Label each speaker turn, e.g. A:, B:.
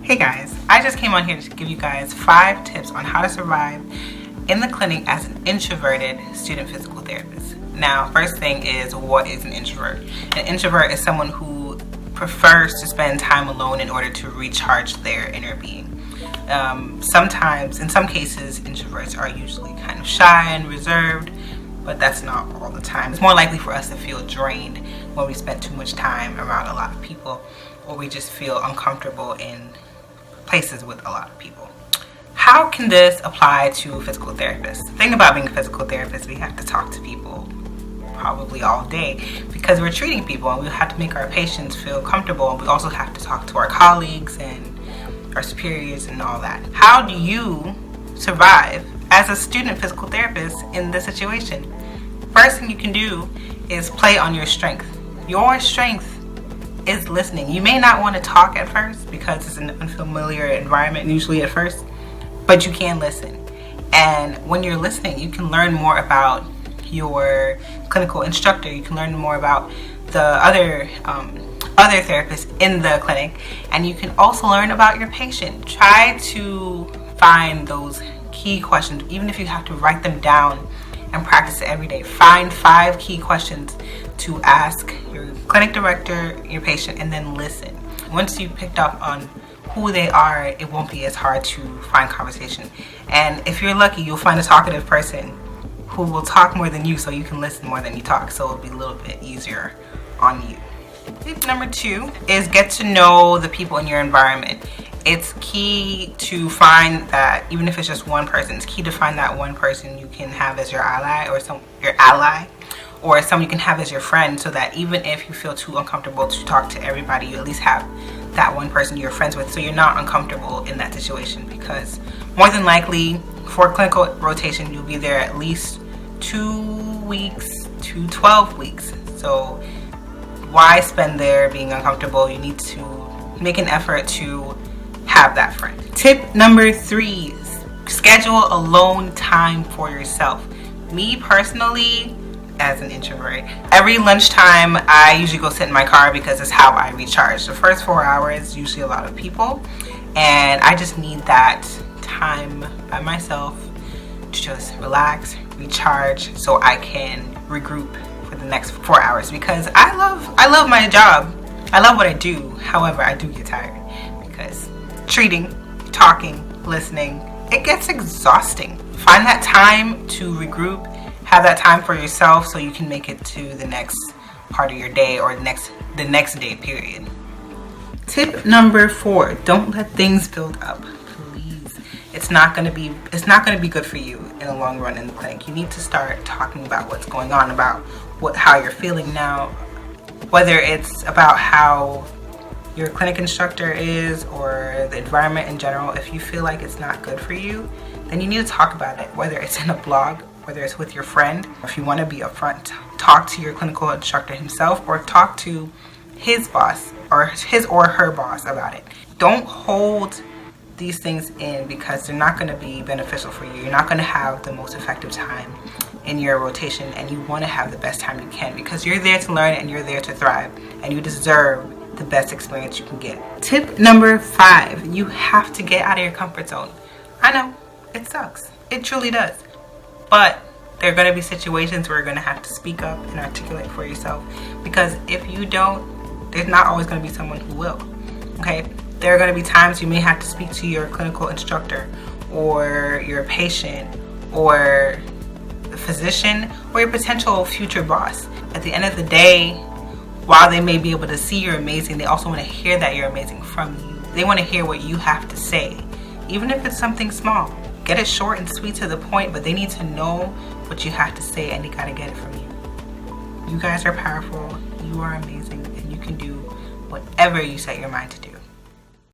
A: Hey guys, I just came on here to give you guys 5 tips on how to survive in the clinic as an introverted student physical therapist. Now, first thing is, what is an introvert? An introvert is someone who prefers to spend time alone in order to recharge their inner being. Sometimes, in some cases, introverts are usually kind of shy and reserved, but that's not all the time. It's more likely for us to feel drained when we spend too much time around a lot of people, or we just feel uncomfortable in places with a lot of people. How can this apply to physical therapists? The thing about being a physical therapist, we have to talk to people probably all day because we're treating people, and we have to make our patients feel comfortable, and we also have to talk to our colleagues and our superiors and all that. How do you survive as a student physical therapist in this situation? First thing you can do is play on your strength. Your strength is listening. You may not want to talk at first because it's an unfamiliar environment usually at first, but you can listen. And when you're listening, you can learn more about your clinical instructor. You can learn more about the other therapists in the clinic, and you can also learn about your patient. Try to find those key questions, even if you have to write them down and practice it every day. Find 5 key questions to ask your clinic director, your patient, and then listen. Once you've picked up on who they are, it won't be as hard to find conversation. And if you're lucky, you'll find a talkative person who will talk more than you, so you can listen more than you talk, so it'll be a little bit easier on you. Tip number 2 is get to know the people in your environment. It's key to find that, even if it's just one person, it's key to find that one person you can have as your ally, or someone you can have as your friend, so that even if you feel too uncomfortable to talk to everybody, you at least have that one person you're friends with, so you're not uncomfortable in that situation. Because more than likely, for clinical rotation, you'll be there at least 2 weeks to 12 weeks. So why spend there being uncomfortable? You need to make an effort to have that friend. Tip number 3, schedule alone time for yourself. Me personally, as an introvert, every lunchtime I usually go sit in my car because it's how I recharge. The first 4 hours, usually a lot of people, and I just need that time by myself to just relax, recharge, so I can regroup for the next 4 hours, because I love my job. I love what I do. However, I do get tired because treating, talking, listening, it gets exhausting. Find that time to regroup, have that time for yourself, so you can make it to the next part of your day, or the next day period. Tip number 4, don't let things build up. Please. It's not going to be good for you in the long run in the clinic. You need to start talking about what's going on, about how you're feeling now, whether it's about how your clinic instructor is or the environment in general. If you feel like it's not good for you, then you need to talk about it, whether it's in a blog, whether it's with your friend. If you want to be upfront, talk to your clinical instructor himself, or talk to his boss or his or her boss about it. Don't hold these things in, because they're not going to be beneficial for you. You're not going to have the most effective time in your rotation, and you want to have the best time you can, because you're there to learn and you're there to thrive, and you deserve the best experience you can get. Tip number 5, you have to get out of your comfort zone. I know, it sucks. It truly does. But there are going to be situations where you're going to have to speak up and articulate for yourself, because if you don't, there's not always going to be someone who will. Okay? There are going to be times you may have to speak to your clinical instructor, or your patient, or the physician, or your potential future boss. At the end of the day, while they may be able to see you're amazing, they also want to hear that you're amazing from you. They want to hear what you have to say, even if it's something small. Get it short and sweet to the point, but they need to know what you have to say, and they gotta get it from you. You guys are powerful, you are amazing, and you can do whatever you set your mind to do.